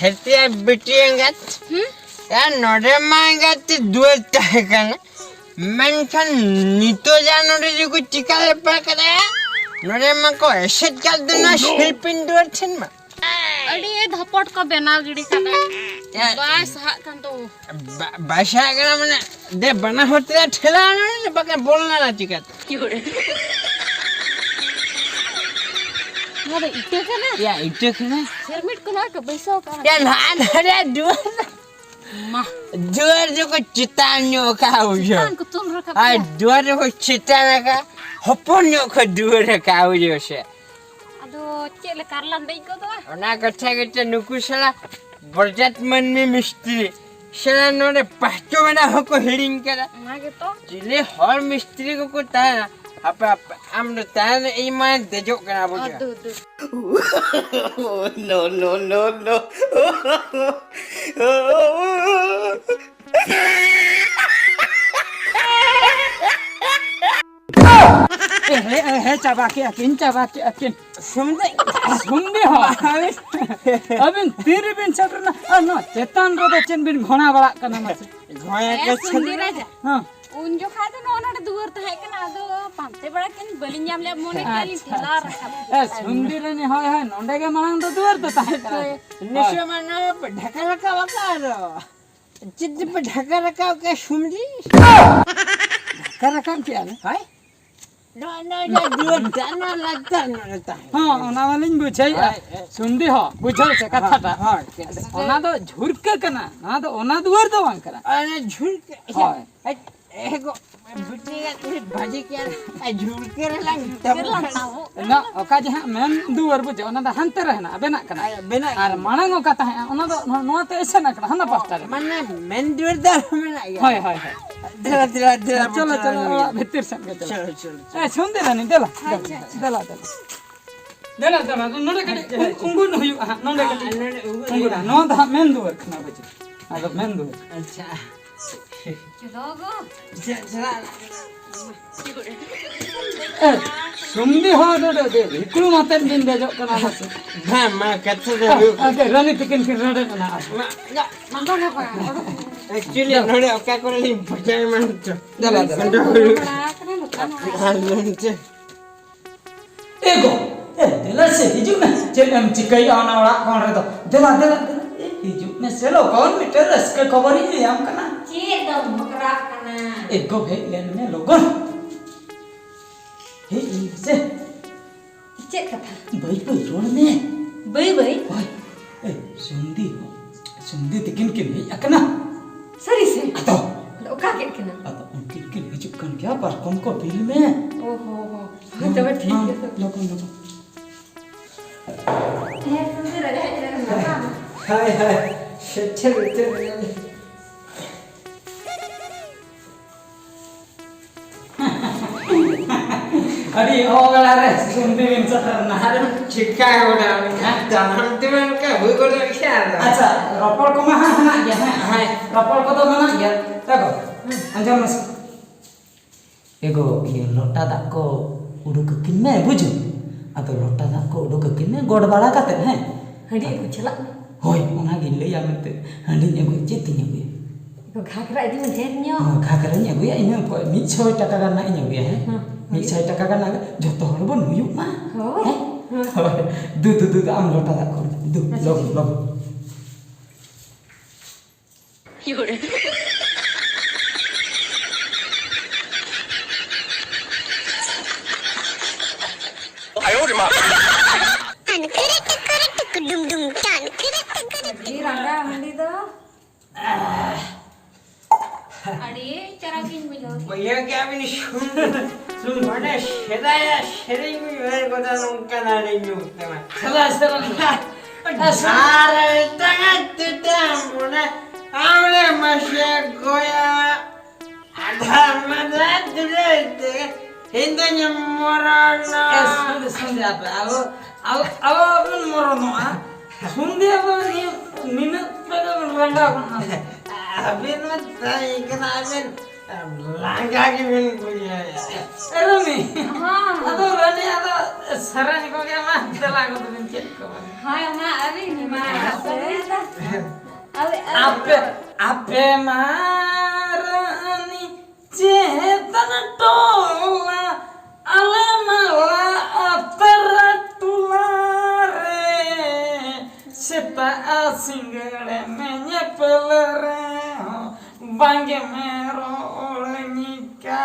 Hetiya bitiyangat ya nore mangat dua tahkan menkan nito janore juku cikal pakada nore mako eset kal dena shilpin dua chen ma अरे ये धपट का बना गिड़ी खाना बस हाथ kan तो bahasa kana mana de bana hote thela na baka bolna na cikat वो इटे kana ya itu kana शर्मिट कना के बैसो का ya na ada dua मां dua juku citanyo ka ujo कान को तुम रखा ai dua juku citana ka hoponyo ka dua ka ujo se अदो चेले करलन दई को तो ona katha kita nuku sala berjat man me mistri sala nore pasto bana hoko hiring kara मागे तो jile hor mistri ko ta apa amdo tan ei man dejok kana boja अदो दो no, no, no, no. हे चाबाके akin सुंदे हो अबिन तीर बिन चटना न चेतन रो chain बिन घोना बड़ा कना मसे goya ए ka सुंदर राजा हां उन जो खाते न ओना दुवर त है कना अदो पांते बड़ा किन बलिन जाम ले मोने काली ठेला रखा ए सुंदर ने होय है नोंडे के मांग तो दुवर तो ताहे कना nisho mana dhaka raka wakaro jid pe dhaka raka ka shumri कर काम किया ने hai no dua dana lagta no ta हां ओना वालिन बुझाई सुंदी हो बुझल से कथाटा ha ओना तो झुरके कना ना तो ओना दुवर तो वांग करा ana jhulke हाय ego butiga tu bhaji kya jhulke lang करलन ना हो ना ओका जहां मेन दुवर बुझे ओना द हंते रहना बेना कना bena आर मानंग ओका ता ओना तो नो तो ऐसे ना कना हना pasta mana men dua da mena ya हाय हाय हाय dela चलो चलो भीतर संग चलो chalo ए सुन दे रानी देला देला नोडे कटे उंगु न हुयु नोडे कटे उंगु ना नो दा मेन दुवर खना बचे आदो मेन दुवर acha चलो गो jala ए सुंदी हो नोडे दे इकलु मातन दिन दे जो कना बसे ma katha da ओके रानी तिकिन फिर रडे कना मंगो ना पा actually nore oka korali bhajai man to देला बड़ा करे न कान halunte एगो ए देला से हिजु में चेम चिकई आना वाला कोन रे तो देला हिजु में सेलो कौन मीटर रसके खबर ही आम कना चे दम मकरा कना एको भे लेन में लोगन हे से चे कथा भाई को जोड़ में बई बई भाई ए सुंदी तिकिन के नहीं अकना सरी से अतो ओका के कना अतो उनके के हिजु कन क्या पर कम को बिल में ओहो हो तो ठीक है लोगन ए सुंदर राजा है ना hai hai chel अरे ओ वाला रे सुंदी बिन सटर नहर chika goda janam tumen ka hui goda kya अच्छा रपड़ को में हना गया है hai रपड़ को तो मना गया देखो अंजम मस एगो ये लोटा दा को उडुक किन्ने बुझु आ तो लोटा दा को उडुक किन्ने गोड़ बाड़ा काते हैं हडी को चला होय ओना गिन ले यामते हंडी एगो चिति न्यू को घाघरा इदी में ढेर न्यो खाकर न्यू या इन 100 टाका का ना न्यू है 100 टाका का ना जतो हर बन हुयु मा हो दु आम लोटा दा को दु लो दी रंगा मंडी दो अरे चरागिन मिलो baya kya bini sun mana sheda ya shering mi ver goda nungka na renyu tema चला चला sare tanga tuta muna amle masya goya ada mada dulu itu hindanya morona sunde apa alo pun morono sunde apa ni minat pada rangga abin mata ikan abin langga gimana punya Rani atau Rani atau sarani kau yang mah telah kau tuh kau Hai ma abi ni ma ape marani cetan tola alamala aperatulare seta asinggere menyepelere bangge mero olehnika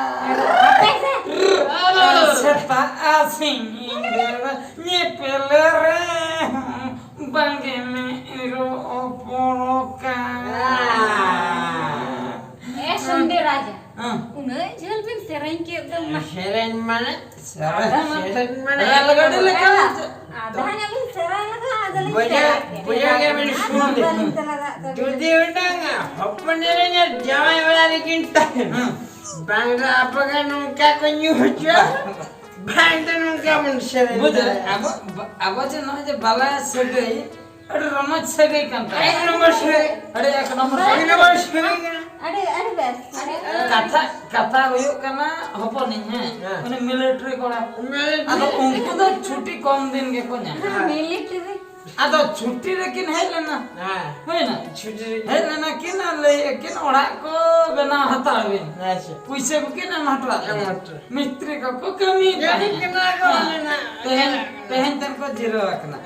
seta asinggere nyepelere bangge mero opoloka sunde raja unai jel bin sereng ke एकदम seren mana lagade lekal ada hanya bin sereng lagi ada punya kami sunde jadi undang apa nerenya jamai orang kita bangga apa kan nungka kenyuja bangga nungka mensereng abo je no je bala sagai अरे रमत सगई कंता एक number से अरे एक number से ada bes कथा हुयो कना हपनी है माने मिलिट्री कोड़ा अब उनको तो छुट्टी कम दिन के कोन्या military आदो छुट्टी रे किन है लेना हां है ना छुट्टी है लेना किन ले किन ओड़ा को बना हतावे अच्छा पैसे को किन हटवा हटवा मिस्त्री को कमी jadi kena ko na पहन तन को जीरो रखना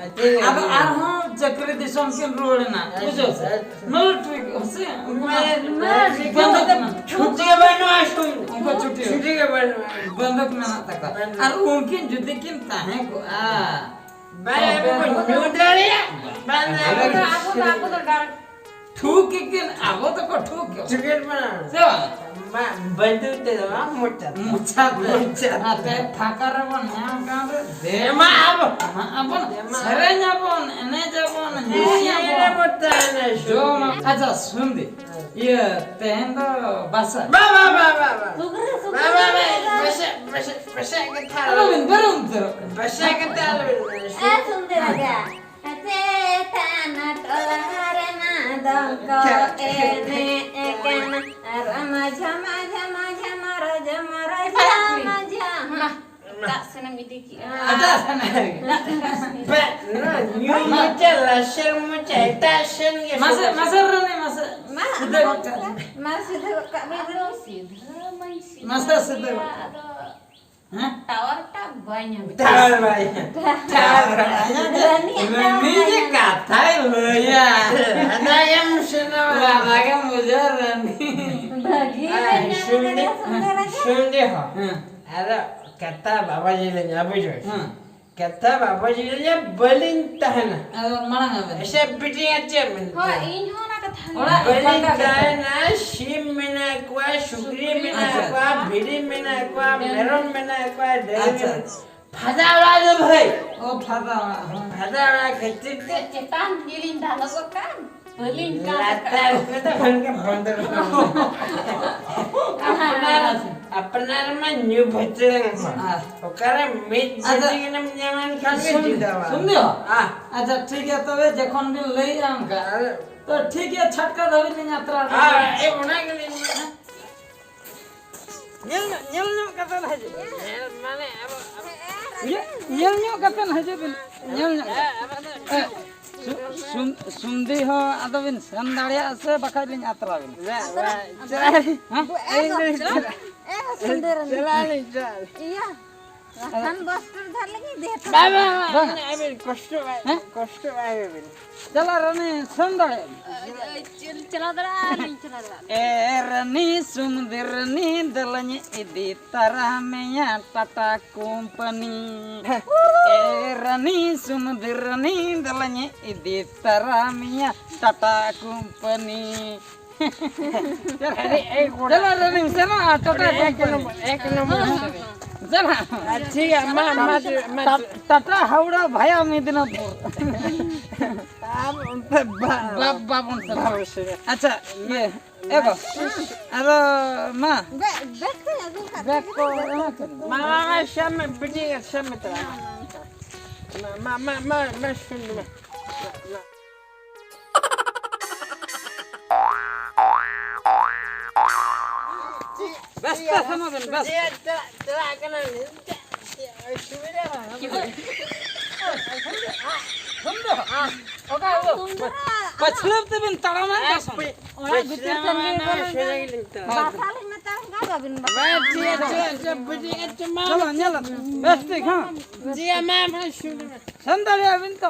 अब आर हम चक्री दिसम के रोड ना बुझो मिलिट्री से छुट्टी के बनो आसु उनको छुट्टी के बनो बंदक में ना तक और उनकी जुदी किन ताहे को बाय को न्यूट्रलिया बना aku तो डर ठूक किन आबो तो को ठूक टिकट बना सेवा मा बंदूक दे दो मोटा मुच्छा आते फाका रे बन यहाँ कहाँ रे दे मा अब अपन सरे जाबन एने जाबन निसिया ये मोटा ना जो अच्छा सुन दे ये पहन तो बस बा सुगर बस के था अरे बरम तेरो बस के था sunde raja Cetana tolare na dongko ene ekena rama jama jama jama raja maraja jama tak senang idiki ada sana बे न्यू मुझे लशन मुझे टशन के masa rene masa sudah masih kak belum sih masih masa sudah Hah? tawar tak banyak tower भाई tower Rani je katai lo ya ada yang sudah lagi mujar Rani bagi सुन हो अरे कथा बाबा जी ले जाबो जो कथा बाबा जी ले बलिन तहना mana ngaben ऐसे बिटिया अच्छे मन हो इन हो ना कथा Ora बलिन तहना शिम मिना कुआ शुक्री मिना कुआ भिड़ी मिना कुआ मेरन मिना कुआ डेरी फादा वाला जो भाई oh fada फादा वाला खेती के cetan giling dalam kan belin लाता उसमें तो बन के बंदर अपना में न्यू बच्चे ओकरे मिट जल्दी के नाम न्यामन खान के जिदावा सुन दियो हां अच्छा ठीक है तबे जखन भी ले आम का तो ठीक है छटका दबी नहीं यात्रा हां ए बना के ले nyel kata aja mana nyel kata aja bin nyel सुंदी हो आदो बिन सन दाड़िया से बखाय लिन यात्रा बिन iya kan bos धर लगी दे बाबा अबे कष्ट आए बिन चला रने सन दाड़िया चला दरा नहीं चला दरा ए रनी सुंदरनी दलनी इदी तरह में या टाटा कंपनी ए रनी सुंदरनी दलनी इदी तरह में या टाटा कंपनी चला रनी चला टाटा एक नंबर चला ঠিক আছে মা टाटा हावड़ा भाया मेदिनीपुर बाबन अच्छा ये एगो अरे माँ बैग को মা সামনে বিটিং সামনে তো মা শুনু মা बस बस समाधान बस তোরা কেন সুবিধা पछलब ते बिन तड़ा में बस ওরা ভিতর থেকে বাসালে না তা গাবিন चलो चलो बस ठीक हां জিয়া মা শুনু संदरे बिन तो